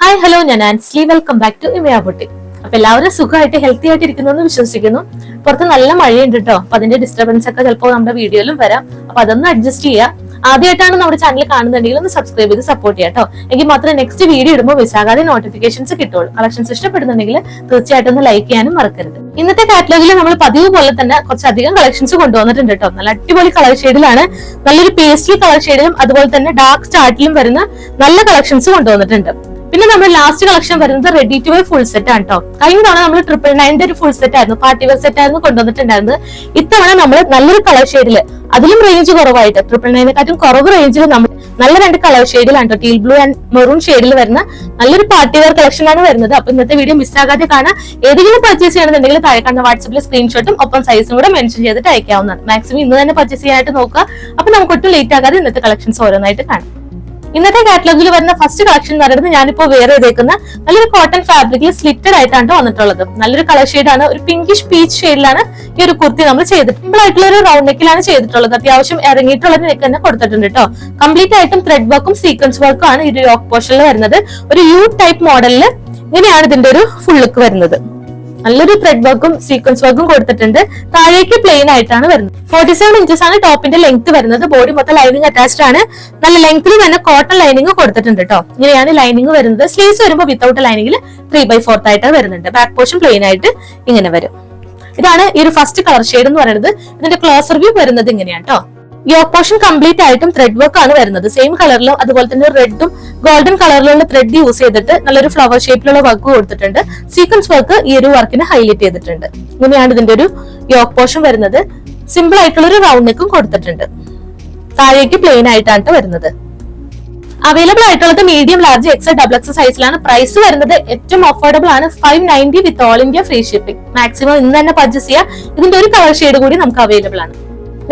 Hi hello, ഞാൻ Ansley. Welcome back to Imaya boutique. അപ്പൊ എല്ലാവരും സുഖമായിട്ട് ഹെൽത്തി ആയിട്ട് ഇരിക്കുന്നു എന്ന് വിശ്വസിക്കുന്നു. പുറത്ത് നല്ല മഴയുണ്ട് കേട്ടോ. അപ്പൊ അതിന്റെ ഡിസ്റ്റർബൻസ് ഒക്കെ ചിലപ്പോൾ നമ്മുടെ വീഡിയോയിലും വരാം. അപ്പൊ അതൊന്ന് അഡ്ജസ്റ്റ് ചെയ്യാം. ആദ്യമായിട്ടാണ് നമ്മുടെ ചാനൽ കാണുന്നുണ്ടെങ്കിൽ ഒന്ന് സബ്സ്ക്രൈബ് ചെയ്ത് സപ്പോർട്ട് ചെയ്യാം കേട്ടോ. എങ്കിൽ മാത്രമേ നെക്സ്റ്റ് വീഡിയോ ഇടുമ്പോൾ മിസ്സാകാതെ നോട്ടിഫിക്കേഷൻസ് കിട്ടുള്ളൂ. കളക്ഷൻസ് ഇഷ്ടപ്പെടുന്നുണ്ടെങ്കിൽ തീർച്ചയായിട്ടും ഒന്ന് ലൈക്ക് ചെയ്യാനും മറക്കരുത്. ഇന്നത്തെ കാറ്റലോഗിൽ നമ്മൾ പതിവ് പോലെ തന്നെ കുറച്ചധികം കളക്ഷൻസ് കൊണ്ടുവന്നിട്ടുണ്ട് കേട്ടോ. നല്ല അടിപൊളി കളർ ഷെയ്ഡിലാണ്, നല്ലൊരു പേസ്റ്റൽ കളർ ഷെയ്ഡിലും അതുപോലെ തന്നെ ഡാർക്ക് ചാർട്ടിലും വരുന്ന നല്ല കളക്ഷൻസ് കൊണ്ടുവന്നിട്ടുണ്ട്. പിന്നെ നമ്മൾ ലാസ്റ്റ് കളക്ഷൻ വരുന്നത് ready to wear full set ആണ് കേട്ടോ. കഴിഞ്ഞ തവണ നമ്മൾ 999 ഒരു ഫുൾ സെറ്റ് ആയിരുന്നു, പാർട്ടി വെയർ സെറ്റ് ആയിരുന്നു കൊണ്ടുവന്നിട്ടുണ്ടായിരുന്നത്. ഇത്തവണ നമ്മൾ നല്ലൊരു കളർ ഷെയ്ഡില്, അതിലും റേഞ്ച് കുറവായിട്ട് 999 കുറവ് റേഞ്ചിൽ നമ്മൾ നല്ല രണ്ട് കളർ ഷെയ്ഡിലാണ് കേട്ടോ. ടീൽ ബ്ലൂ ആൻഡ് മെറൂൺ ഷെയ്ഡിൽ വരുന്ന നല്ലൊരു പാർട്ടി വെയർ കളക്ഷൻ ആണ് വരുന്നത്. അപ്പൊ ഇന്നത്തെ വീഡിയോ മിസ്സാകാതെ കാണാൻ. ഏതെങ്കിലും പർച്ചേസ് ചെയ്യണമെന്നുണ്ടെങ്കിൽ താഴെ കാണുന്ന വാട്സ്ആപ്പിൽ സ്ക്രീൻഷോട്ടും ഒപ്പം സൈസും കൂടെ മെൻഷൻ ചെയ്തിട്ട് അയക്കാവുന്നതാണ്. മാക്സിമം ഇന്ന് തന്നെ പർച്ചേസ് ചെയ്യാനായിട്ട് നോക്കുക. അപ്പൊ നമുക്ക് ഒട്ടും ലേറ്റ് ആകാതെ ഇന്നത്തെ കളക്ഷൻസ് ഓരോന്നായിട്ട് കാണാം. ഇന്നത്തെ കാറ്റലോഗിൽ വരുന്ന ഫസ്റ്റ് കളക്ഷൻ എന്ന് പറയുന്നത് ഞാനിപ്പോ വേറെ ചെയ്തേക്കുന്ന നല്ലൊരു കോട്ടൺ ഫാബ്രിക്കിൽ സ്ലിറ്റഡ് ആയിട്ടാണ് വന്നിട്ടുള്ളത്. നല്ലൊരു കളർ ഷെയ്ഡാണ്, ഒരു പിങ്കിഷ് പീച്ച് ഷെയ്ഡിലാണ് ഈ ഒരു കുർത്തി നമ്മൾ ചെയ്തിട്ട് സിമ്പിൾ ആയിട്ടുള്ള ഒരു റൗണ്ട് നെക്കിലാണ് ചെയ്തിട്ടുള്ളത്. അത്യാവശ്യം ഇറങ്ങിയിട്ടുള്ള നെക്ക് തന്നെ കൊടുത്തിട്ടുണ്ട് കേട്ടോ. കംപ്ലീറ്റ് ആയിട്ടും ത്രെഡ് വർക്കും സീക്വൻസ് വർക്കും ആണ് ഈ ഒരു യോക്ക് പോർഷനിൽ വരുന്നത്. ഒരു യു ടൈപ്പ് മോഡലില് ഇങ്ങനെയാണ് ഇതിന്റെ ഒരു ഫുൾ ലുക്ക് വരുന്നത്. നല്ലൊരു ത്രെഡ് വർക്കും സീക്വൻസ് വർക്കും കൊടുത്തിട്ടുണ്ട്. താഴേക്ക് പ്ലെയിൻ ആയിട്ടാണ് വരുന്നത്. 47 ഇഞ്ചസ് ആണ് ടോപ്പിന്റെ ലെങ്ത് വരുന്നത്. ബോഡി മൊത്തം ലൈനിങ് അറ്റാച്ച്ഡ് ആണ്. നല്ല ലെങ്ത്തിൽ തന്നെ കോട്ടൺ ലൈനിങ് കൊടുത്തിട്ടുണ്ട് കേട്ടോ. ഇങ്ങനെയാണ് ലൈനിങ് വരുന്നത്. സ്ലീവ്സ് വരുമ്പോൾ വിത്തൗട്ട് ലൈനിങ്ങിൽ 3/4 ആയിട്ട് വരുന്നുണ്ട്. ബാക്ക് പോർഷൻ പ്ലെയിൻ ആയിട്ട് ഇങ്ങനെ വരും. ഇതാണ് ഈ ഒരു ഫസ്റ്റ് കളർ ഷെയ്ഡ് എന്ന് പറയുന്നത്. ഇതിന്റെ ക്ലോസർ വ്യൂ വരുന്നത് ഇങ്ങനെയാണ് കേട്ടോ. യോക്ക് പോർഷൻ കംപ്ലീറ്റ് ആയിട്ടും ത്രെഡ് വർക്ക് ആണ് വരുന്നത്. സെയിം കളറിലും അതുപോലെ തന്നെ റെഡും ഗോൾഡൻ കളറിലുള്ള ത്രെഡ് യൂസ് ചെയ്തിട്ട് നല്ലൊരു ഫ്ലവർ ഷേപ്പിലുള്ള വർക്ക് കൊടുത്തിട്ടുണ്ട്. സീക്വൻസ് വർക്ക് ഈ ഒരു വർക്കിനെ ഹൈലൈറ്റ് ചെയ്തിട്ടുണ്ട്. ഇങ്ങനെയാണ് ഇതിന്റെ ഒരു യോക്ക് പോർഷൻ വരുന്നത്. സിമ്പിൾ ആയിട്ടുള്ള ഒരു റൗണ്ട് നെക്കും കൊടുത്തിട്ടുണ്ട്. താഴേക്ക് പ്ലെയിൻ ആയിട്ടാണ് വരുന്നത്. അവൈലബിൾ ആയിട്ടുള്ളത് medium, large, XL, double XL സൈസിലാണ്. പ്രൈസ് വരുന്നത് ഏറ്റവും അഫോർഡബിൾ ആണ്. 590 with all India free shipping. Maximum ഇന്ന് തന്നെ പർച്ചേസ് ചെയ്യാം. ഇതിന്റെ ഒരു കളർ ഷെയ്ഡ് കൂടി നമുക്ക് അവൈലബിൾ ആണ്.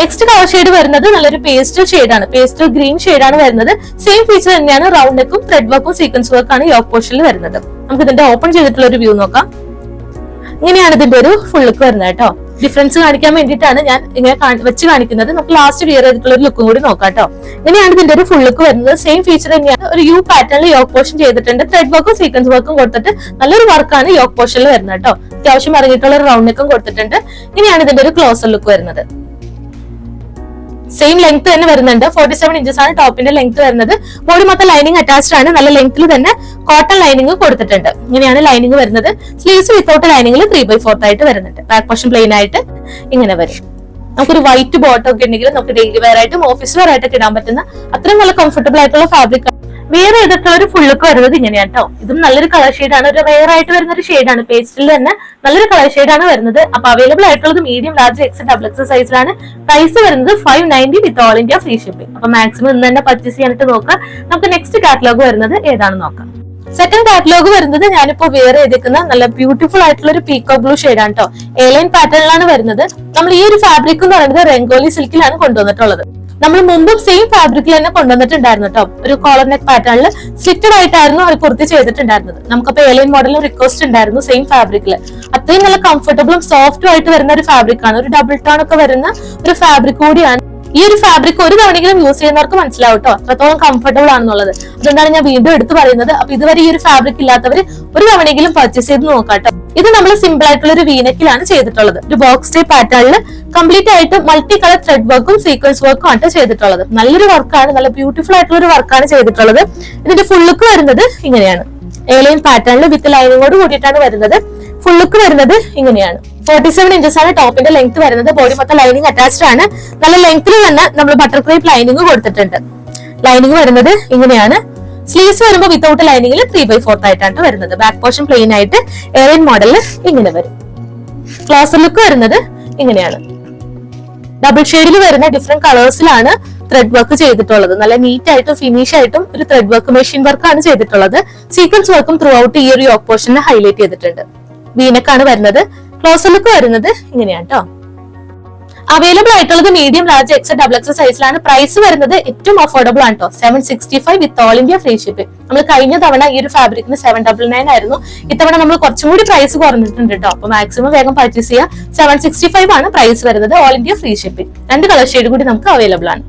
നെക്സ്റ്റ് കളർ ഷെയ്ഡ് വരുന്നത് നല്ലൊരു പേസ്റ്റൽ ഷെയ്ഡാണ്. പേസ്റ്റൽ ഗ്രീൻ ഷെയ്ഡാണ് വരുന്നത്. സെയിം ഫീച്ചർ തന്നെയാണ്. റൗണ്ട് നെക്കും ത്രെഡ് വർക്കും സീക്വൻസ് വർക്കാണ് യോക്ക് പോർഷനിൽ വരുന്നത്. നമുക്ക് ഇതിന്റെ ഓപ്പൺ ചെയ്തിട്ടുള്ള ഒരു വ്യൂ നോക്കാം. ഇങ്ങനെയാണ് ഇതിന്റെ ഒരു ഫുൾ ലുക്ക് വരുന്നത് കേട്ടോ. ഡിഫറൻസ് കാണിക്കാൻ വേണ്ടിയിട്ടാണ് ഞാൻ ഇങ്ങനെ വെച്ച് കാണിക്കുന്നത്. നമുക്ക് ലാസ്റ്റ് വിയർ ചെയ്തിട്ടുള്ള ഒരു ലുക്കും കൂടി നോക്കാം കേട്ടോ. ഇങ്ങനെയാണ് ഇതിന്റെ ഒരു ഫുൾ ലുക്ക് വരുന്നത്. സെയിം ഫീച്ചർ തന്നെയാണ്. ഒരു യു പാറ്റേണിൽ യോക്ക് പോർഷൻ ചെയ്തിട്ടുണ്ട്. ത്രെഡ് വർക്കും സീക്വൻസ് വർക്കും കൊടുത്തിട്ട് നല്ലൊരു വർക്കാണ് യോക്ക് പോർഷനിൽ വരുന്നത് കേട്ടോ. അത്യാവശ്യം ഇറങ്ങിയിട്ടുള്ള ഒരു റൗണ്ട് നെക്കും കൊടുത്തിട്ടുണ്ട്. ഇങ്ങനെയാണ് ഇതിന്റെ ഒരു ക്ലോസർ ലുക്ക് വരുന്നത്. സെയിം ലെങ്ത് തന്നെ വരുന്നുണ്ട്. 47 ഇഞ്ചസ് ആണ് ടോപ്പിന്റെ ലെങ്ത് വരുന്നത്. ബോഡി മൊത്തം ലൈനിങ് അറ്റാച്ച്ഡ് ആണ്. നല്ല ലെങ്ത്തിൽ തന്നെ കോട്ടൺ ലൈനിങ് കൊടുത്തിട്ടുണ്ട്. ഇങ്ങനെയാണ് ലൈനിങ് വരുന്നത്. സ്ലീവ്സ് വിത്തൗട്ട് ലൈനിങ്ങിൽ 3/4 ആയിട്ട് വരുന്നുണ്ട്. ബാക്ക് പോർഷൻ പ്ലെയിൻ ആയിട്ട് ഇങ്ങനെ വരും. നമുക്കൊരു വൈറ്റ് ബോട്ടം ഒക്കെ ഉണ്ടെങ്കിൽ നമുക്ക് ഡെയിലി വെയർ ആയിട്ടും ഓഫീസ് വെയർ ആയിട്ടൊക്കെ ഇടാൻ പറ്റുന്ന അത്രയും നല്ല കംഫർട്ടബിൾ ആയിട്ടുള്ള ഫാബ്രിക്. വേറെ ചെയ്തിട്ടുള്ള ഒരു ഫുൾ ലുക്ക് വരുന്നത് ഇങ്ങനെയാണ് കേട്ടോ. ഇതും നല്ലൊരു കളർ ഷെയ്ഡാണ്. ഒരു വെയർ ആയിട്ട് വരുന്ന ഒരു ഷെയ്ഡാണ്. പേസ്റ്റിൽ തന്നെ നല്ലൊരു കളർ ഷെയ്ഡാണ് വരുന്നത്. അപ്പൊ അവൈലബിൾ ആയിട്ടുള്ളത് medium, large, XL, double XL സൈസിലാണ്. പ്രൈസ് വരുന്നത് 590 with all India free shipping. അപ്പൊ മാക്സിമം ഇന്ന് തന്നെ പർച്ചേസ് ചെയ്യാനായിട്ട് നോക്കാം. നമുക്ക് നെക്സ്റ്റ് കാറ്റലോഗ് വരുന്നത് ഏതാണെന്ന് നോക്കാം. സെക്കൻഡ് കാറ്റലോഗ് വരുന്നത് ഞാനിപ്പോ വെയർ ചെയ്തിരിക്കുന്ന നല്ല ബ്യൂട്ടിഫുൾ ആയിട്ടുള്ള ഒരു പീക്കോ ബ്ലൂ ഷെയ്ഡാണ് കേട്ടോ. എലൈൻ പാറ്റേണിലാണ് വരുന്നത്. നമ്മൾ ഈ ഒരു ഫാബ്രിക് എന്ന് പറയുന്നത് രംഗോലി സിൽക്കിലാണ് കൊണ്ടുവന്നിട്ടുള്ളത്. നമ്മൾ മുമ്പും സെയിം ഫാബ്രിക്കിൽ തന്നെ കൊണ്ടുവന്നിട്ടുണ്ടായിരുന്നു കേട്ടോ. ഒരു കോളർ നെക്ക് പാറ്റേണിൽ സ്ലിറ്റഡ് ആയിട്ടായിരുന്നു ഒരു കുർത്തി ചെയ്തിട്ടുണ്ടായിരുന്നത്. നമുക്കപ്പോ എലൈൻ മോഡലിൽ റിക്വസ്റ്റ് ഉണ്ടായിരുന്നു സെയിം ഫാബ്രിക്കിൽ. അത്രയും നല്ല കംഫർട്ടബിളും സോഫ്റ്റും ആയിട്ട് വരുന്ന ഒരു ഫാബ്രിക് ആണ്. ഒരു ഡബിൾ ടോൺ ഒക്കെ വരുന്ന ഒരു ഫാബ്രിക് കൂടിയാണ്. ഈ ഒരു ഫാബ്രിക് ഒരു തവണയെങ്കിലും യൂസ് ചെയ്യുന്നവർക്ക് മനസ്സിലാവും കേട്ടോ അത്രത്തോളം കംഫർട്ടബിൾ ആണെന്നുള്ളത്. അതുകൊണ്ടാണ് ഞാൻ വീണ്ടും എടുത്തു പറയുന്നത്. അപ്പൊ ഇതുവരെ ഈ ഒരു ഫാബ്രിക് ഇല്ലാത്തവർ ഒരു തവണയെങ്കിലും പർച്ചേസ് ചെയ്ത് നോക്കാട്ടോ. ഇത് നമ്മൾ സിമ്പിൾ ആയിട്ടുള്ള ഒരു വീനെക്കിലാണ് ചെയ്തിട്ടുള്ളത്. ഒരു ബോക്സ് ടൈപ്പ് പാറ്റേണിൽ കംപ്ലീറ്റ് ആയിട്ട് മൾട്ടി കളർ ത്രെഡ് വർക്കും സീക്വൻസ് വർക്കും ആണ് ചെയ്തിട്ടുള്ളത്. നല്ലൊരു വർക്കാണ്, നല്ല ബ്യൂട്ടിഫുൾ ആയിട്ടുള്ള ഒരു വർക്കാണ് ചെയ്തിട്ടുള്ളത്. ഇതിന്റെ ഫുൾ ലുക്ക് വരുന്നത് ഇങ്ങനെയാണ്. എലൈൻ പാറ്റേണിൽ വിത്ത് ലൈനിങ്ങോട് കൂടിയിട്ടാണ് വരുന്നത്. ഫുൾ ലുക്ക് വരുന്നത് ഇങ്ങനെയാണ്. 47 ഇഞ്ചസ് ആണ് ടോപ്പിന്റെ ലെങ്ത് വരുന്നത്. ബോഡി മൊത്തം ലൈനിങ് അറ്റാച്ച്ഡ് ആണ്. നല്ല ലെങ്ത്തിൽ തന്നെ നമ്മൾ ബട്ടർ ക്രേപ്പ് ലൈനിങ് കൊടുത്തിട്ടുണ്ട്. ലൈനിങ് വരുന്നത് ഇങ്ങനെയാണ്. സ്ലീവ്സ് വരുമ്പോൾ വിത്തൗട്ട് ലൈനിങ്ങിൽ 3/4 ആയിട്ടാണ് വരുന്നത്. ബാക്ക് പോർഷൻ പ്ലെയിൻ ആയിട്ട് എയറിൻ മോഡലിൽ ഇങ്ങനെ വരും. ക്ലോസർ ലുക്ക് വരുന്നത് ഇങ്ങനെയാണ്. ഡബിൾ ഷെയ്ഡിൽ വരുന്ന ഡിഫറെന്റ് കളേഴ്സിലാണ് ത്രെഡ് വർക്ക് ചെയ്തിട്ടുള്ളത്. നല്ല നീറ്റ് ആയിട്ടും ഫിനിഷ് ആയിട്ടും ഒരു ത്രെഡ് വർക്ക് മെഷീൻ വർക്കാണ് ചെയ്തിട്ടുള്ളത്. സീക്വൻസ് വർക്കും ത്രൂ ഔട്ട് ഈ ഒരു യോക്ക് പോർഷനെ ഹൈലൈറ്റ് ചെയ്തിട്ടുണ്ട്. വീനക്കാണ് വരുന്നത്. ക്ലോസർ ലുക്ക് വരുന്നത് ഇങ്ങനെയാണ് കേട്ടോ. അവൈലബിൾ ആയിട്ടുള്ളത് medium, large, XL, double XL സൈസിലാണ്. പ്രൈസ് വരുന്നത് ഏറ്റവും അഫോർഡബിൾ ആണ് കേട്ടോ. 765 with all India free shipping. നമ്മൾ കഴിഞ്ഞ തവണ ഈ ഒരു ഫാബ്രിക്കിന് 799 ആയിരുന്നു. ഇത്തവണ നമ്മൾ കുറച്ചും കൂടി പ്രൈസ് കുറഞ്ഞിട്ടുണ്ട് കേട്ടോ. അപ്പൊ മാക്സിമം വേഗം പർച്ചേസ് ചെയ്യാം. 765 ആണ് പ്രൈസ് വരുന്നത്. All India free shipping. 2 colour shade കൂടി നമുക്ക് അവൈലബിൾ ആണ്.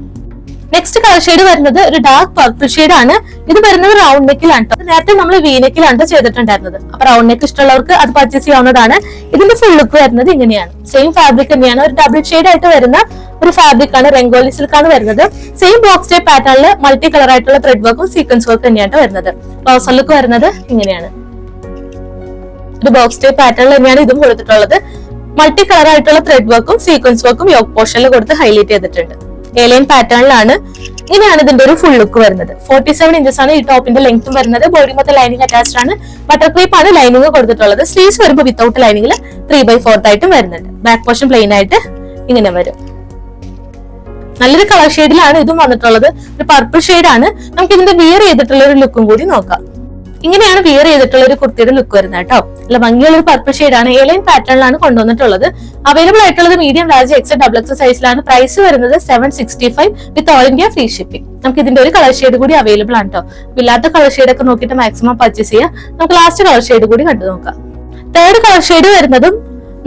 നെക്സ്റ്റ് കളർ ഷെയ്ഡ് വരുന്നത് ഒരു ഡാർക്ക് പർപ്പിൾ ഷെയ്ഡ് ആണ്. ഇത് വരുന്നത് റൗണ്ട് നെക്കിലാണ് കേട്ടോ. നേരത്തെ നമ്മൾ വി നെക്കിലാണ് ചെയ്തിട്ടുണ്ടായിരുന്നത്. അപ്പൊ റൗണ്ട് നെക്ക് ഇഷ്ടമുള്ളവർക്ക് അത് പർച്ചേസ് ചെയ്യാവുന്നതാണ്. ഇതിന്റെ ഫുൾ ലുക്ക് വരുന്നത് ഇങ്ങനെയാണ്. സെയിം ഫാബ്രിക് തന്നെയാണ്, ഒരു ഡബിൾ ഷെയ്ഡ് ആയിട്ട് വരുന്ന ഒരു ഫാബ്രിക് ആണ്. രംഗോലി സിൽക്ക് ആണ് വരുന്നത്. സെയിം ബോക്സ് ടൈപ്പ് പാറ്റേണിൽ മൾട്ടി കളർ ആയിട്ടുള്ള ത്രെഡ് വർക്കും സീക്വൻസ് വർക്ക് തന്നെയാണ് വരുന്നത്. ക്ലോസർ ലുക്ക് വരുന്നത് ഇങ്ങനെയാണ്. ഒരു ബോക്സ് ടൈപ്പ് പാറ്റേണിൽ തന്നെയാണ് ഇതും കൊടുത്തിട്ടുള്ളത്. മൾട്ടി കളർ ആയിട്ടുള്ള ത്രെഡ് വർക്കും സീക്വൻസ് വർക്കും യോക്ക് പോർഷനിൽ കൊടുത്ത് ഹൈലൈറ്റ് ചെയ്തിട്ടുണ്ട്. ഏലൈൻ പാറ്റേണിലാണ്. ഇങ്ങനെയാണ് ഇതിന്റെ ഒരു ഫുൾ ലുക്ക് വരുന്നത്. 47 ഇഞ്ചസ് ആണ് ഈ ടോപ്പിന്റെ ലെങ്ത്തും വരുന്നത്. ബോഡി മൊത്തം ലൈനിങ് അറ്റാച്ച്ഡ് ആണ്. ബട്ടർ ക്രീപ്പ് ആണ് ലൈനിങ് കൊടുത്തിട്ടുള്ളത്. സ്ലീവ്സ് വരുമ്പോൾ വിത്തൗട്ട് ലൈനിങ്ങിൽ 3/4 ആയിട്ടും വരുന്നുണ്ട്. ബാക്ക് പോർഷൻ പ്ലെയിൻ ആയിട്ട് ഇങ്ങനെ വരും. നല്ലൊരു കളർ ഷെയ്ഡിലാണ് ഇതും വന്നിട്ടുള്ളത്. ഒരു പർപ്പിൾ ഷെയ്ഡ് ആണ്. നമുക്ക് ഇതിന്റെ വിയർ ചെയ്തിട്ടുള്ള ഒരു ലുക്കും കൂടി നോക്കാം. ഇങ്ങനെയാണ് വിയർ ചെയ്തിട്ടുള്ള ഒരു കുർത്തിയുടെ ലുക്ക് വരുന്നത് കേട്ടോ. നല്ല ഭംഗിയുള്ള ഒരു പർപ്പിൾ ഷെയ്ഡാണ്. ഏലൈൻ പാറ്റേണിലാണ് കൊണ്ടുവന്നിട്ടുള്ളത്. അവൈലബിൾ ആയിട്ടുള്ളത് medium, large, XL, double XL സൈസിലാണ്. പ്രൈസ് വരുന്നത് 765 with all India free shipping. നമുക്ക് ഇതിന്റെ ഒരു കളർ ഷെയ്ഡ് കൂടി അവൈലബിൾ ആണ് കേട്ടോ. ഇല്ലാത്ത കളർ ഷെയ്ഡ് ഒക്കെ നോക്കിയിട്ട് മാക്സിമം പർച്ചേസ് ചെയ്യാം. നമുക്ക് ലാസ്റ്റ് കളർ ഷെയ്ഡ് കൂടി കണ്ടു നോക്കാം. തേർഡ് കളർ ഷെയ്ഡ് വരുന്നതും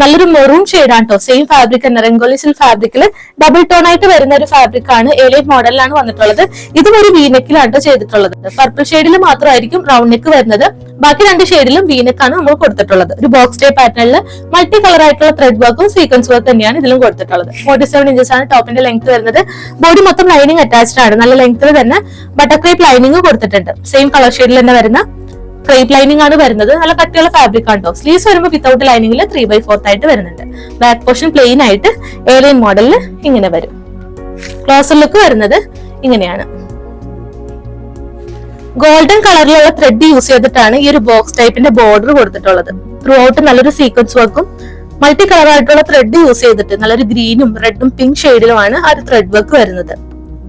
നല്ലൊരു മെറൂൺ ഷെയ്ഡ് ആണ് കേട്ടോ. സെയിം ഫാബ്രിക് തന്നെ, രംഗോലി സിൽക്ക് ഫാബ്രിക്കിൽ ഡബിൾ ടോൺ ആയിട്ട് വരുന്ന ഒരു ഫാബ്രിക് ആണ്. ഏലൈൻ മോഡലിലാണ് വന്നിട്ടുള്ളത്. ഇതും ഒരു വീനെക്കിലാണ് ചെയ്തിട്ടുള്ളത്. പർപ്പിൾ ഷെയ്ഡിൽ മാത്രമായിരിക്കും റൗണ്ട് നെക്ക് വരുന്നത്. ബാക്കി രണ്ട് ഷെയ്ഡിലും വീനെക്കാണ് നമ്മൾ കൊടുത്തിട്ടുള്ളത്. ഒരു ബോക്സ് ടൈപ്പ് പാറ്റേണിൽ മൾട്ടി കളർ ആയിട്ടുള്ള ത്രെഡ് വർക്കും സീക്വൻസ് വർക്ക് തന്നെയാണ് ഇതിലും കൊടുത്തിട്ടുള്ളത്. 47 ഇഞ്ചസ് ആണ് ടോപ്പിന്റെ ലെങ്ത് വരുന്നത്. ബോഡി മൊത്തം ലൈനിങ് അറ്റാച്ച്ഡ് ആണ്. നല്ല ലെങ്ത്തിൽ തന്നെ ബട്ടർ ക്രേപ്പ് ലൈനിങ് കൊടുത്തിട്ടുണ്ട്. സെയിം കളർ ഷെയ്ഡിൽ തന്നെ വരുന്ന ക്രേപ്പ് ലൈനിങ് ആണ് വരുന്നത്. നല്ല കട്ടിയുള്ള ഫാബ്രിക് ആണ്. സ്ലീവ്സ് വരുമ്പോൾ വിത്തൗട്ട് ലൈനിങ്ങിൽ 3/4 ആയിട്ട് വരുന്നുണ്ട്. ബാക്ക് പോർഷൻ പ്ലെയിൻ ആയിട്ട് ഏലിയൻ മോഡലിൽ ഇങ്ങനെ വരും. ക്ലോസർ ലുക്ക് വരുന്നത് ഇങ്ങനെയാണ്. ഗോൾഡൻ കളറിലുള്ള ത്രെഡ് യൂസ് ചെയ്തിട്ടാണ് ഈ ഒരു ബോക്സ് ടൈപ്പിന്റെ ബോർഡർ കൊടുത്തിട്ടുള്ളത്. ത്രൂ ഔട്ട് നല്ലൊരു സീക്വൻസ് വർക്കും മൾട്ടി കളർ ആയിട്ടുള്ള ത്രെഡ് യൂസ് ചെയ്തിട്ട് നല്ലൊരു ഗ്രീനും റെഡും പിങ്ക് ഷെയ്ഡിലുമാണ് ആ ഒരു ത്രെഡ് വർക്ക് വരുന്നത്.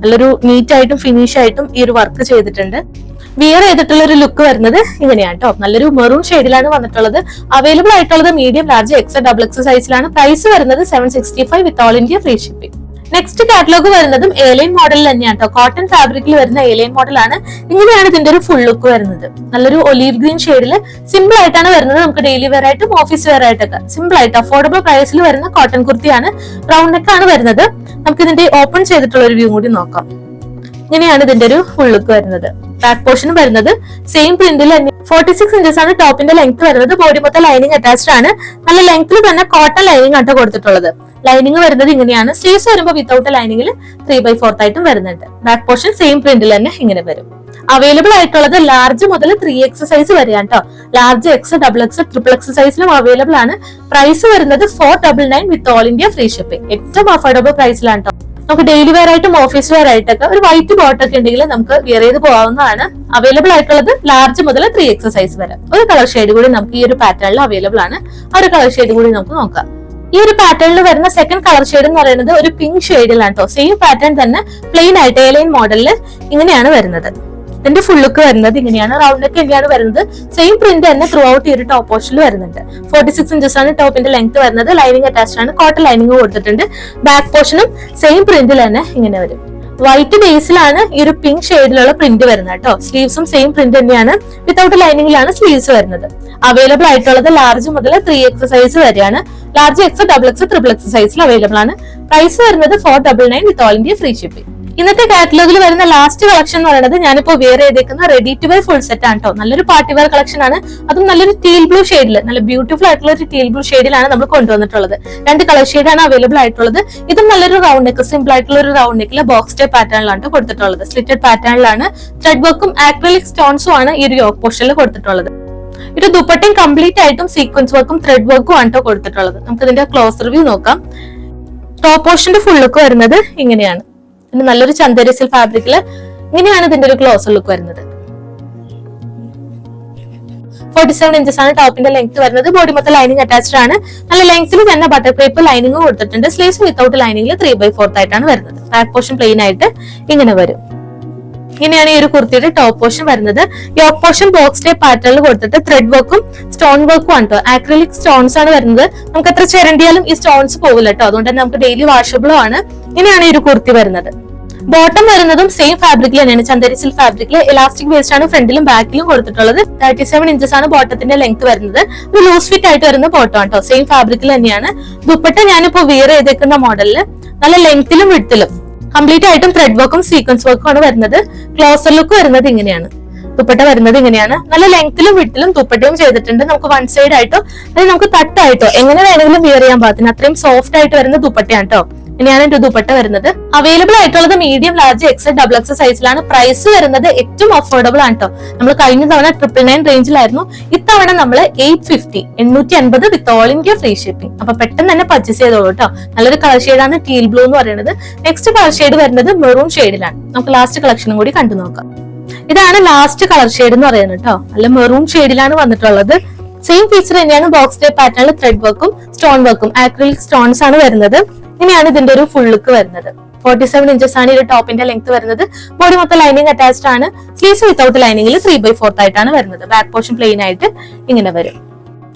നല്ലൊരു നീറ്റ് ആയിട്ടും ഫിനിഷ് ആയിട്ടും ഈ ഒരു വർക്ക് ചെയ്തിട്ടുണ്ട്. വിയർ ചെയ്തിട്ടുള്ള ഒരു ലുക്ക് വരുന്നത് ഇങ്ങനെയാണ് കേട്ടോ. നല്ലൊരു മെറൂൺ ഷെയ്ഡിലാണ് വന്നിട്ടുള്ളത്. അവൈലബിൾ ആയിട്ടുള്ളത് medium, large, XL, double XL സൈസിലാണ്. പ്രൈസ് വരുന്നത് 765 with all India free shipping. Next catalogue വരുന്നതും ഏലൈൻ മോഡലിൽ തന്നെയാണ് കേട്ടോ. കോട്ടൺ ഫാബ്രിക്കിൽ വരുന്ന ഏലൈൻ മോഡലാണ്. ഇങ്ങനെയാണ് ഇതിന്റെ ഒരു ഫുൾ ലുക്ക് വരുന്നത്. നല്ലൊരു ഒലീവ് ഗ്രീൻ ഷെയ്ഡിൽ സിമ്പിൾ ആയിട്ടാണ് വരുന്നത്. നമുക്ക് ഡെയിലി വെയർ ആയിട്ടും ഓഫീസ് വെയർ ആയിട്ടൊക്കെ സിമ്പിൾ ആയിട്ട് അഫോർഡബിൾ പ്രൈസിൽ വരുന്ന കോട്ടൺ കുർത്തിയാണ്. റൗണ്ട് നെക്ക് ആണ് വരുന്നത്. നമുക്ക് ഇതിന്റെ ഓപ്പൺ ചെയ്തിട്ടുള്ള ഒരു വ്യൂ കൂടി നോക്കാം. ഇങ്ങനെയാണ് ഇതിന്റെ ഒരു ഫുൾ ലുക്ക് വരുന്നത്. ബാക്ക് പോർഷൻ വരുന്നത് സെയിം പ്രിന്റിൽ തന്നെ 46 ഇഞ്ചസ് ആണ് ടോപ്പിന്റെ ലെങ്ത് വരുന്നത്. ബോഡി മൊത്തം ലൈനിങ് അറ്റാച്ച്ഡ് ആണ്. നല്ല ലെങ്ത്തിൽ തന്നെ കോട്ടൺ ലൈനിങ് ആണ് കൊടുത്തിട്ടുള്ളത്. ലൈനിങ് വരുന്നത് ഇങ്ങനെയാണ്. സ്ലീവ്സ് വരുമ്പോൾ വിത്തൗട്ട് ലൈനിങ്ങിൽ 3/4 ആയിട്ടും വരുന്നുണ്ട്. ബാക്ക് പോർഷൻ സെയിം പ്രിന്റിൽ തന്നെ ഇങ്ങനെ വരും. അവൈലബിൾ ആയിട്ടുള്ളത് ലാർജ് മുതൽ 3X സൈസ് വരെയാണ് കേട്ടോ. Large, X, double X, triple X സൈസിലും അവൈലബിൾ ആണ്. പ്രൈസ് വരുന്നത് 499 with all India free shipping. ഏറ്റവും അഫോർഡബിൾ പ്രൈസിലാണ് കേട്ടോ. നമുക്ക് ഡെയിലി വെയർ ആയിട്ടും ഓഫീസ് വെയർ ആയിട്ടൊക്കെ ഒരു വൈറ്റ് ബോട്ട് ഒക്കെ ഉണ്ടെങ്കിൽ നമുക്ക് വെയർ ചെയ്ത് പോകാവുന്നതാണ്. അവൈലബിൾ ആയിട്ടുള്ളത് ലാർജ് മുതൽ 3X സൈസ് വരെ. ഒരു കളർ ഷെയ്ഡ് കൂടി നമുക്ക് ഈ ഒരു പാറ്റേണിൽ അവൈലബിൾ ആണ്. ആ ഒരു കളർ ഷെയ്ഡ് കൂടി നമുക്ക് നോക്കാം. ഈ ഒരു പാറ്റേണിൽ വരുന്ന സെക്കൻഡ് കളർ ഷെയ്ഡ് എന്ന് പറയുന്നത് ഒരു പിങ്ക് ഷെയ്ഡിലാണ് കേട്ടോ. സെയിം പാറ്റേൺ തന്നെ പ്ലെയിൻ ആയിട്ട് ഏലൈൻ മോഡലിൽ ഇങ്ങനെയാണ് വരുന്നത്. ഇതിന്റെ ഫുൾ ലുക്ക് വരുന്നത് ഇങ്ങനെയാണ്. റൗണ്ട് നെക്ക് ഇങ്ങനെയാണ് വരുന്നത്. സെയിം പ്രിന്റ് തന്നെ ത്രൂ ഔട്ട് ഈ ഒരു ടോപ്പ് പോർഷനിൽ വരുന്നുണ്ട്. 46 ഇഞ്ചസ് ആണ് ടോപ്പിന്റെ ലെങ്ത് വരുന്നത്. ലൈനിങ് അറ്റാച്ച്ഡ് ആണ്. കോട്ടൺ ലൈനിങ് കൊടുത്തിട്ടുണ്ട്. ബാക്ക് പോർഷനും സെയിം പ്രിന്റിൽ തന്നെ ഇങ്ങനെ വരും. വൈറ്റ് ബേസിലാണ് ഈ ഒരു പിങ്ക് ഷെയ്ഡിലുള്ള പ്രിന്റ് വരുന്നത് കേട്ടോ. സ്ലീവ്സും സെയിം പ്രിന്റ് തന്നെയാണ്. വിത്തൗട്ട് ലൈനിങ്ങിലാണ് സ്ലീവ്സ് വരുന്നത്. അവൈലബിൾ ആയിട്ടുള്ളത് ലാർജ് മുതൽ 3X സൈസ് വരെയാണ്. Large, X, double X, triple X സൈസിൽ അവൈലബിൾ ആണ്. പ്രൈസ് വരുന്നത് 499 with all India free shipping. ഇന്നത്തെ കാറ്റലോഗിൽ വരുന്ന ലാസ്റ്റ് കളക്ഷൻ എന്ന് പറയുന്നത് ഞാനിപ്പോ വെയർ ചെയ്തേക്കുന്ന ready to wear full set ആണ് കേട്ടോ. നല്ലൊരു പാർട്ടി വെയർ കളക്ഷൻ ആണ്. അതും നല്ലൊരു ടീൽ ബ്ലൂ ഷെയ്ഡിൽ, നല്ല ബ്യൂട്ടിഫുൾ ആയിട്ടുള്ള ഒരു ടീൽ ബ്ലൂ ഷെയ്ഡിലാണ് നമ്മൾ കൊണ്ടുവന്നിട്ടുള്ളത്. 2 കളർ ഷെയ്ഡാണ് അവൈലബിൾ ആയിട്ടുള്ളത്. ഇതും നല്ലൊരു റൗണ്ട് നെക്ക്, സിമ്പിൾ ആയിട്ടുള്ള ഒരു റൗണ്ട് നെക്കിലെ ബോക്സ് ടൈപ്പ് പാറ്റേണിലാണ് കൊടുത്തിട്ടുള്ളത്. സ്ലിറ്റഡ് പാറ്റേണിലാണ്. ത്രെഡ് വർക്കും ആക്രിലിക് സ്റ്റോൺസും ആണ് ഈ ഒരു യോക്ക് പോർഷനിൽ കൊടുത്തിട്ടുള്ളത്. ഇത് ദുപ്പട്ടയും കംപ്ലീറ്റ് ആയിട്ടും സീക്വൻസ് വർക്കും ത്രെഡ് വർക്കും ആണ് കൊടുത്തിട്ടുള്ളത്. നമുക്ക് ഇതിന്റെ ക്ലോസ് റിവ്യൂ നോക്കാം. ടോപ്പ് പോർഷന്റെ ഫുൾ ലുക്ക് വരുന്നത് ഇങ്ങനെയാണ്. നല്ലൊരു ചന്ദേരി സിൽക്ക് ഫാബ്രിക്കില് ഇങ്ങനെയാണ് ഇതിന്റെ ഒരു ക്ലോസർ ലുക്ക് വരുന്നത്. 47 ഇഞ്ചസ് ആണ് ടോപ്പിന്റെ ലെങ്ത് വരുന്നത്. ബോഡി മൊത്തം ലൈനിങ് അറ്റാച്ച്ഡ് ആണ്. നല്ല ലെങ്ത്തിൽ തന്നെ ബട്ടർ ക്രേപ്പ് ലൈനിങ് കൊടുത്തിട്ടുണ്ട്. സ്ലീവ്സ് വിത്തൗട്ട് ലൈനിങ്ങിൽ 3/4 ആയിട്ടാണ് വരുന്നത്. ബാക്ക് പോർഷൻ പ്ലെയിൻ ആയിട്ട് ഇങ്ങനെ വരും. ഇങ്ങനെയാണ് ഈ ഒരു കുർത്തിയുടെ ടോപ്പ് പോർഷൻ വരുന്നത്. യോക്ക് പോർഷൻ ബോക്സ് ടൈപ്പ് പാറ്റേണിൽ കൊടുത്തിട്ട് ത്രെഡ് വർക്കും സ്റ്റോൺ വർക്കും ആണ് കേട്ടോ. ആക്രിലിക് സ്റ്റോൺസ് ആണ് വരുന്നത്. നമുക്ക് എത്ര ചിരണ്ടിയാലും ഈ സ്റ്റോൺസ് പോകില്ല കേട്ടോ. അതുകൊണ്ട് തന്നെ നമുക്ക് ഡെയിലി വാഷബിളും ആണ്. ഇങ്ങനെയാണ് ഈ ഒരു കുർത്തി വരുന്നത്. ബോട്ടം വരുന്നതും സെയിം ഫാബ്രിക്കിൽ തന്നെയാണ്. ചന്ദേരി സിൽക്ക് ഫാബ്രിക്കിൽ ഇലാസ്റ്റിക് വേസ്റ്റ് ആണ് ഫ്രണ്ടിലും ബാക്കിലും കൊടുത്തിട്ടുള്ളത്. 37 ഇഞ്ചസ് ആണ് ബോട്ടത്തിന്റെ ലെങ്ത് വരുന്നത്. ഒരു ലൂസ് ഫിറ്റ് ആയിട്ട് വരുന്ന ബോട്ടം കേട്ടോ. സെയിം ഫാബ്രിക്കിൽ തന്നെയാണ്. ദുപ്പട്ട ഞാനിപ്പോ വെയർ ചെയ്തേക്കുന്ന മോഡലില് നല്ല ലെങ്ത്തിലും വിഡ്ത്തിലും കംപ്ലീറ്റ് ആയിട്ടും ത്രെഡ് വർക്കും സീക്വൻസ് വർക്കും ആണ് വരുന്നത്. ക്ലോസർ ലുക്ക് വരുന്നത് ഇങ്ങനെയാണ്. ദുപ്പട്ട വരുന്നത് ഇങ്ങനെയാണ്. നല്ല ലെങ്ത്തിലും വിട്ടിലും ദുപ്പട്ടയും ചെയ്തിട്ടുണ്ട്. നമുക്ക് വൺ സൈഡ് ആയിട്ടോ അല്ലെങ്കിൽ നമുക്ക് തട്ടായിട്ടോ എങ്ങനെ വേണമെങ്കിലും വിയർ ചെയ്യാൻ പാകത്തിന് അത്രയും സോഫ്റ്റ് ആയിട്ട് വരുന്ന ദുപ്പട്ടയാണ് കേട്ടോ. ഇങ്ങനെയാണ് എന്റെ ദുപ്പട്ട വരുന്നത്. അവൈലബിൾ ആയിട്ടുള്ളത് medium, large, XL, double XL സൈസിലാണ്. പ്രൈസ് വരുന്നത് ഏറ്റവും അഫോർഡബിൾ ആണ് കേട്ടോ. നമ്മൾ കഴിഞ്ഞ തവണ 999 റേഞ്ചിലായിരുന്നു. ഇത്തവണ നമ്മൾ 850 850 with all India free shipping. അപ്പൊ പെട്ടെന്ന് തന്നെ പർച്ചേസ് ചെയ്തോളൂ കേട്ടോ. നല്ലൊരു കളർ ഷെയ്ഡാണ് ടീൽ ബ്ലൂ എന്ന് പറയുന്നത്. നെക്സ്റ്റ് കളർ ഷെയ്ഡ് വരുന്നത് മെറൂൺ ഷെയ്ഡിലാണ്. നമുക്ക് ലാസ്റ്റ് കളക്ഷനും കൂടി കണ്ടു നോക്കാം. ഇതാണ് ലാസ്റ്റ് കളർ ഷെയ്ഡ് എന്ന് പറയുന്നത് കേട്ടോ. നല്ല മെറൂൺ ഷെയ്ഡിലാണ് വന്നിട്ടുള്ളത്. സെയിം ഫീച്ചർ തന്നെയാണ്. ബോക്സ് ടൈപ്പ് പാറ്റേണിൽ ത്രെഡ് വർക്കും സ്റ്റോൺ വർക്കും ആക്രിലിക് സ്റ്റോൺസ് ആണ് വരുന്നത്. ഇങ്ങനെയാണ് ഇതിന്റെ ഒരു ഫുൾ ലുക്ക് വരുന്നത്. 47 ഇഞ്ചസ് ആണ് ഈ ടോപ്പിന്റെ ലെങ്ത് വരുന്നത്. ബോഡി മൊത്തം ലൈനിങ് അറ്റാച്ച്ഡ് ആണ്. സ്ലീവ്സ് വിത്തൗട്ട് ലൈനിങ്ങിൽ 3/4 ആയിട്ടാണ് വരുന്നത്. ബാക്ക് പോർഷൻ പ്ലെയിൻ ആയിട്ട് ഇങ്ങനെ വരും.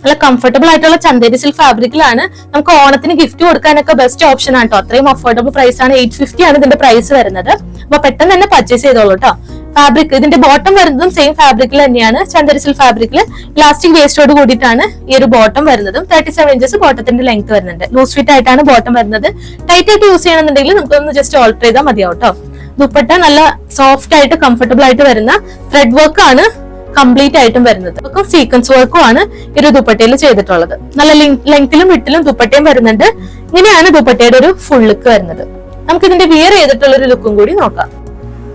നല്ല കംഫർട്ടബിൾ ആയിട്ടുള്ള ചന്ദേരി സിൽക്ക് ഫാബ്രിക്കിലാണ്. നമുക്ക് ഓണത്തിന് ഗിഫ്റ്റ് കൊടുക്കാനൊക്കെ ബെസ്റ്റ് ഓപ്ഷൻ ആണ് കേട്ടോ. അത്രയും അഫോർഡബിൾ പ്രൈസ് ആണ്. 850 ആണ് ഇതിന്റെ പ്രൈസ് വരുന്നത്. അപ്പൊ പെട്ടെന്ന് തന്നെ പർച്ചേസ് ചെയ്തോളൂ കേട്ടോ. ഫാബ്രിക് ഇതിന്റെ ബോട്ടം വരുന്നതും സെയിം ഫാബ്രിക്കിൽ തന്നെയാണ്. ചന്ദേരി സിൽക്ക് ഫാബ്രിക്കിൽ ഇലാസ്റ്റിക് വേസ്റ്റോട് കൂടിയിട്ടാണ് ഈ ഒരു ബോട്ടം വരുന്നതും. 37 ഇഞ്ചസ് ബോട്ടത്തിന്റെ ലെങ്ത് വരുന്നുണ്ട്. ലൂസ് ഫിറ്റ് ആയിട്ടാണ് ബോട്ടം വരുന്നത്. ടൈറ്റ് ആയിട്ട് യൂസ് ചെയ്യണമെന്നുണ്ടെങ്കിൽ നമുക്കൊന്ന് ജസ്റ്റ് ഓൾട്ടർ ചെയ്താൽ മതിയാവും കേട്ടോ. ദുപ്പട്ട നല്ല സോഫ്റ്റ് ആയിട്ട് കംഫർട്ടബിൾ ആയിട്ട് വരുന്ന ത്രെഡ് വർക്ക് ആണ് കംപ്ലീറ്റ് ആയിട്ടും വരുന്നത്. സീക്വൻസ് വർക്കും ആണ് ഈ ഒരു ദുപ്പട്ടയിൽ ചെയ്തിട്ടുള്ളത്. നല്ല ലെങ്ത്തിലും വിട്ടിലും ദുപ്പട്ടയും വരുന്നുണ്ട്. ഇങ്ങനെയാണ് ദുപ്പട്ടയുടെ ഒരു ഫുൾ ലുക്ക് വരുന്നത്. നമുക്ക് ഇതിന്റെ വിയർ ചെയ്തിട്ടുള്ള ഒരു ലുക്കും കൂടി നോക്കാം.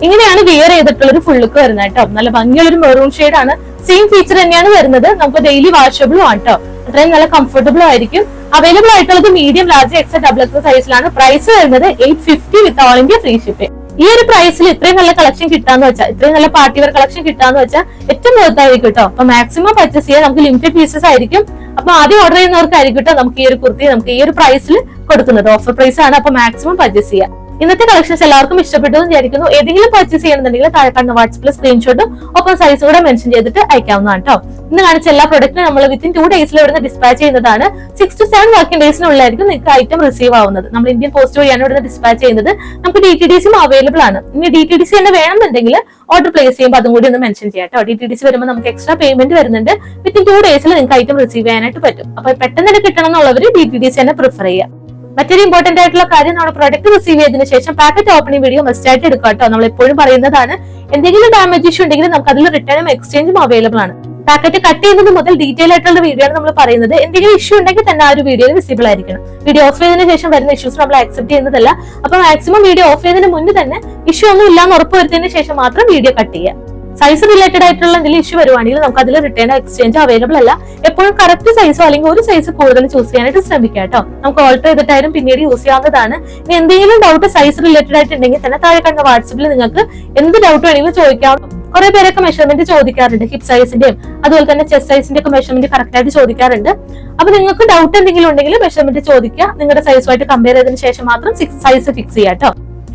ഇങ്ങനെയാണ് വിയർ ചെയ്തിട്ടുള്ള ഒരു ഫുൾ ലുക്ക് വരുന്നത് കേട്ടോ. നല്ല ഭംഗിയുള്ള ഒരു മെറൂൺ ഷെയ്ഡ് ആണ്. സെയിം ഫീച്ചർ തന്നെയാണ് വരുന്നത്. നമുക്ക് ഡെയിലി വാഷബിളും ആണ് കേട്ടോ. അത്രയും നല്ല കംഫർട്ടബിൾ ആയിരിക്കും. അവൈലബിൾ ആയിട്ടുള്ളത് medium, large, XL, double XL സൈസിലാണ്. പ്രൈസ് വരുന്നത് 850 with all India free shipping. ഈ ഒരു പ്രൈസിൽ ഇത്രയും നല്ല കളക്ഷൻ കിട്ടാന്ന് വെച്ചാൽ, ഇത്രയും നല്ല പാർട്ടി വെയർ കളക്ഷൻ കിട്ടാന്ന് വെച്ചാൽ ഏറ്റവും ബോത്തായിരിക്കും കേട്ടോ. അപ്പൊ മാക്സിമം പർച്ചേസ് ചെയ്യാൻ നമുക്ക് ലിമിറ്റഡ് പീസസ് ആയിരിക്കും. അപ്പൊ ആദ്യം ഓർഡർ ചെയ്യുന്നവർക്കായിരിക്കും കേട്ടോ നമുക്ക് ഈ ഒരു കുർത്തി നമുക്ക് ഈ ഒരു പ്രൈസിൽ കൊടുക്കുന്നത്. ഓഫർ പ്രൈസ് ആണ്. അപ്പൊ മാക്സിമം പർച്ചേസ് ചെയ്യാം. ഇന്നത്തെ കളക്ഷൻസ് എല്ലാവർക്കും ഇഷ്ടപ്പെട്ടു എന്ന് വിചാരിക്കുന്നു. ഏതെങ്കിലും പർച്ചേസ് ചെയ്യണമെന്നുണ്ടെങ്കിൽ താഴെ കാണുന്ന വാട്സ്ആപ്പിൽ സ്ക്രീൻഷോട്ടും ഒപ്പം സൈസ് കൂടെ മെൻഷൻ ചെയ്തിട്ട് അയക്കാവുന്നതാണ് കേട്ടോ. ഇന്ന് കാണിച്ച എല്ലാ പ്രൊഡക്റ്റും നമ്മൾ വിത്തിൻ 2 ഡേയ്സിൽ ഇവിടുന്ന് ഡിസ്പാച്ച് ചെയ്യുന്നതാണ്. 6 to 7 വർക്കിംഗ് ഡേയ്സിനുള്ളിലായിരിക്കും നിങ്ങൾക്ക് ഐറ്റം റിസീവ് ആവുന്നത്. നമ്മൾ ഇന്ത്യൻ പോസ്റ്റ് വഴിയാണ് ഇവിടുന്ന് ഡിസ്പാച്ച് ചെയ്യുന്നത്. നമുക്ക് DTDCയും അവൈലബിൾ ആണ്. ഇനി DTDC തന്നെ വേണമെന്നുണ്ടെങ്കിൽ ഓർഡർ പ്ലേസ് ചെയ്യുമ്പോൾ അതും കൂടി ഒന്ന് മെൻഷൻ ചെയ്യാം കേട്ടോ. DTDC വരുമ്പോൾ നമുക്ക് എക്സ്ട്രാ പേയ്മെന്റ് വരുന്നുണ്ട്. വിത്തിൻ 2 ഡേയ്സിൽ നിങ്ങൾക്ക് ഐറ്റം റിസീവ് ചെയ്യാനായിട്ട് പറ്റും. അപ്പൊ പെട്ടെന്ന് തന്നെ കിട്ടണം എന്നുള്ളവർ DTDC തന്നെ പ്രിഫർ ചെയ്യാം. മറ്റൊരു ഇമ്പോർട്ടന്റ് ആയിട്ടുള്ള കാര്യം, നമ്മുടെ പ്രൊഡക്റ്റ് റിസീവ് ചെയ്തതിനു ശേഷം പാക്കറ്റ് ഓപ്പണിംഗ് വീഡിയോ മസ്റ്റ് ആയിട്ട് എടുക്കുക കേട്ടോ. നമ്മൾ എപ്പോഴും പറയുന്നതാണ്. എന്തെങ്കിലും ഡാമേജ് ഇഷ്യൂ ഉണ്ടെങ്കിൽ നമുക്ക് അതിൽ റിട്ടേണും എക്സ്ചേഞ്ചും അവൈലബിൾ ആണ്. പാക്കറ്റ് കട്ട് ചെയ്യുന്നത് മുതൽ ഡീറ്റെയിൽ ആയിട്ടുള്ള വീഡിയോ ആണ് നമ്മൾ പറയുന്നത്. എന്തെങ്കിലും ഇഷ്യൂ ഉണ്ടെങ്കിൽ തന്നെ ആ ഒരു വീഡിയോയിൽ വിസിബിൾ ആയിരിക്കണം. വീഡിയോ ഓഫ് ചെയ്തതിനു ശേഷം വരുന്ന ഇഷ്യൂസ് നമ്മൾ ആക്സെപ്റ്റ് ചെയ്യുന്നതല്ല. അപ്പൊ മാക്സിമം വീഡിയോ ഓഫ് ചെയ്തതിന് മുന്നേ തന്നെ ഇഷ്യൂ ഒന്നും ഇല്ലാന്ന് ഉറപ്പുവരുത്തിയതിനു ശേഷം മാത്രം വീഡിയോ കട്ട് ചെയ്യുക. സൈസ് റിലേറ്റഡ് ആയിട്ടുള്ള എന്തെങ്കിലും ഇഷ്യൂ വരുവാണെങ്കിൽ നമുക്ക് അതിൽ റിട്ടേൺ എക്സ്ചേഞ്ച് അവൈലബിൾ അല്ല. എപ്പോഴും കറക്റ്റ് സൈസോ അല്ലെങ്കിൽ ഒരു സൈസ് കൂടുതൽ ചൂസ് ചെയ്യാനായിട്ട് ശ്രമിക്കാം കേട്ടോ. നമുക്ക് ഓൾട്ടർ ചെയ്തിട്ടായാലും പിന്നീട് യൂസ് ചെയ്യാവുന്നതാണ്. ഇനി എന്തെങ്കിലും ഡൗട്ട് സൈസ് റിലേറ്റഡ് ആയിട്ടുണ്ടെങ്കിൽ തന്നെ താഴെ കണ്ട വാട്സാപ്പിൽ നിങ്ങൾക്ക് എന്ത് ഡൗട്ട് വേണമെങ്കിലും ചോദിക്കാം. കുറെ പേരൊക്കെ മെഷർമെന്റ് ചോദിക്കാറുണ്ട്. ഹിപ്പ് സൈസിന്റെയും അതുപോലെ തന്നെ ചെസ്റ്റ് സൈസിന്റെ ഒക്കെ മെഷർമെന്റ് കറക്റ്റ് ആയിട്ട് ചോദിക്കാറുണ്ട്. അപ്പൊ നിങ്ങൾക്ക് ഡൗട്ട് എന്തെങ്കിലും ഉണ്ടെങ്കിൽ മെഷർമെന്റ് ചോദിക്കുക. നിങ്ങളുടെ സൈസുമായിട്ട് കമ്പയർ ചെയ്തതിനു ശേഷം മാത്രം സൈസ് ഫിക്സ് ചെയ്യാം കേട്ടോ.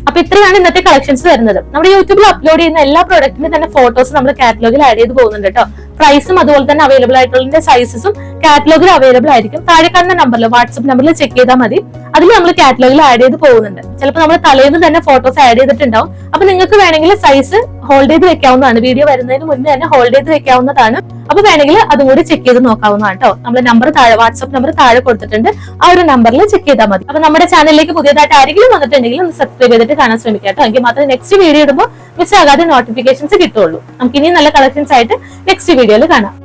അപ്പൊ ഇത്രയാണ് ഇന്നത്തെ കളക്ഷൻസ് വരുന്നത്. നമ്മുടെ യൂട്യൂബിൽ അപ്ലോഡ് ചെയ്യുന്ന എല്ലാ പ്രോഡക്റ്റിന്റെ തന്നെ ഫോട്ടോസ് നമ്മൾ കാറ്റലോഗിൽ ആഡ് ചെയ്ത് പോകുന്നുണ്ട് കേട്ടോ. പ്രൈസും അതുപോലെ തന്നെ അവൈലബിൾ ആയിട്ടുള്ള സൈസസും കാറ്റലോഗിൽ അവൈലബിൾ ആയിരിക്കും. താഴെ കാണുന്ന നമ്പറിൽ വാട്സ്ആപ്പ് നമ്പറിൽ ചെക്ക് ചെയ്താൽ മതി. അതിൽ നമ്മൾ കാറ്റലോഗിൽ ആഡ് ചെയ്ത് പോകുന്നുണ്ട്. ചിലപ്പോൾ നമ്മൾ തലേന്ന് തന്നെ ഫോട്ടോസ് ആഡ് ചെയ്തിട്ടുണ്ടാവും. അപ്പൊ നിങ്ങൾക്ക് വേണമെങ്കിൽ സൈസ് ഹോൾഡ് ചെയ്ത് വെക്കാവുന്നതാണ്. വീഡിയോ വരുന്നതിന് മുന്നേ തന്നെ ഹോൾഡ് ചെയ്ത് വെക്കാവുന്നതാണ്. അപ്പൊ വേണമെങ്കിൽ അതും കൂടി ചെക്ക് ചെയ്ത് നോക്കാവുന്നതാണ് കേട്ടോ. നമ്മുടെ നമ്പർ താഴെ വാട്സ്ആപ്പ് നമ്പർ താഴെ കൊടുത്തിട്ടുണ്ട്. ആ ഒരു നമ്പറിൽ ചെക്ക് ചെയ്താൽ മതി. അപ്പൊ നമ്മുടെ ചാനലിലേക്ക് പുതിയതായിട്ട് ആരെങ്കിലും വന്നിട്ടുണ്ടെങ്കിൽ ഒന്ന് സബ്സ്ക്രൈബ് ചെയ്തിട്ട് കാണാൻ ശ്രമിക്കാം കേട്ടോ. എങ്കിൽ മാത്രമേ നെക്സ്റ്റ് വീഡിയോ ഇടുമ്പോൾ മിസ് ആകാതെ നോട്ടിഫിക്കേഷൻസ് കിട്ടുള്ളൂ. നമുക്ക് ഇനി നല്ല കളക്ഷൻസ് ആയിട്ട് നെക്സ്റ്റ് വീഡിയോയിൽ കാണാം.